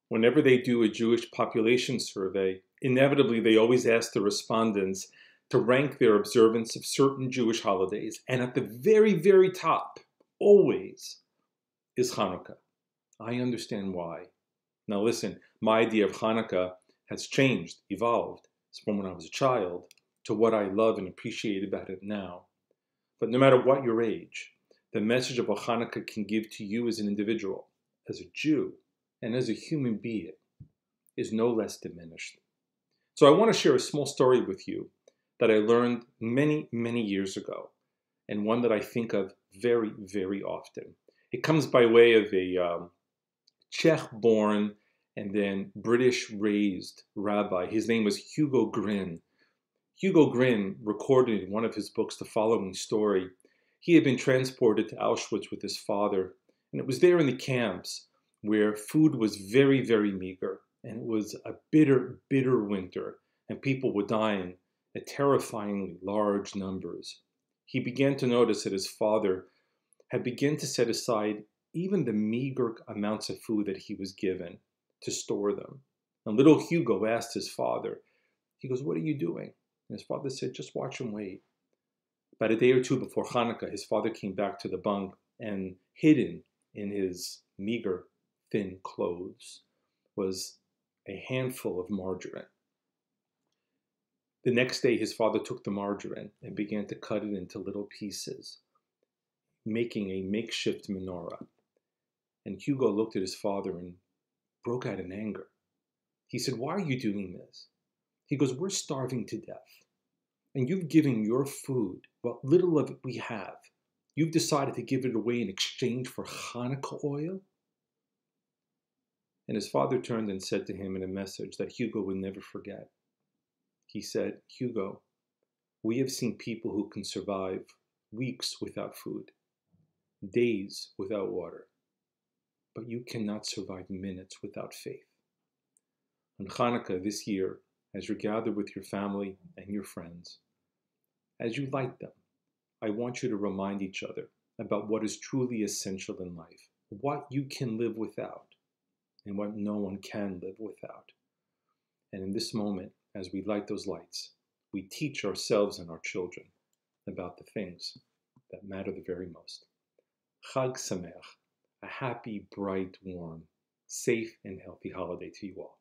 Whenever they do a Jewish population survey, inevitably they always ask the respondents to rank their observance of certain Jewish holidays. And at the very, very top, always, is Hanukkah. I understand why. Now listen, my idea of Hanukkah has changed, evolved, from when I was a child to what I love and appreciate about it now. But no matter what your age, the message of what Hanukkah can give to you as an individual, as a Jew, and as a human being is no less diminished. So I want to share a small story with you that I learned many, many years ago, and one that I think of very, very often. It comes by way of a Czech-born and then British-raised rabbi. His name was Hugo Gryn. Hugo Gryn recorded in one of his books the following story. He had been transported to Auschwitz with his father, and it was there in the camps where food was very, very meager, and it was a bitter, bitter winter, and people were dying at terrifyingly large numbers. He began to notice that his father had begun to set aside even the meager amounts of food that he was given to store them. And little Hugo asked his father, he goes, "What are you doing?" And his father said, "Just watch and wait." About a day or two before Hanukkah, his father came back to the bunk, and hidden in his meager, thin clothes was a handful of margarine. The next day, his father took the margarine and began to cut it into little pieces, making a makeshift menorah. And Hugo looked at his father and broke out in anger. He said, "Why are you doing this?" He goes, "We're starving to death. And you've given your food, what little of it we have, you've decided to give it away in exchange for Hanukkah oil?" And his father turned and said to him in a message that Hugo would never forget. He said, "Hugo, we have seen people who can survive weeks without food, days without water, but you cannot survive minutes without faith." On Hanukkah this year, as you're gathered with your family and your friends, as you light them, I want you to remind each other about what is truly essential in life, what you can live without, and what no one can live without. And in this moment, as we light those lights, we teach ourselves and our children about the things that matter the very most. Chag Sameach, a happy, bright, warm, safe, and healthy holiday to you all.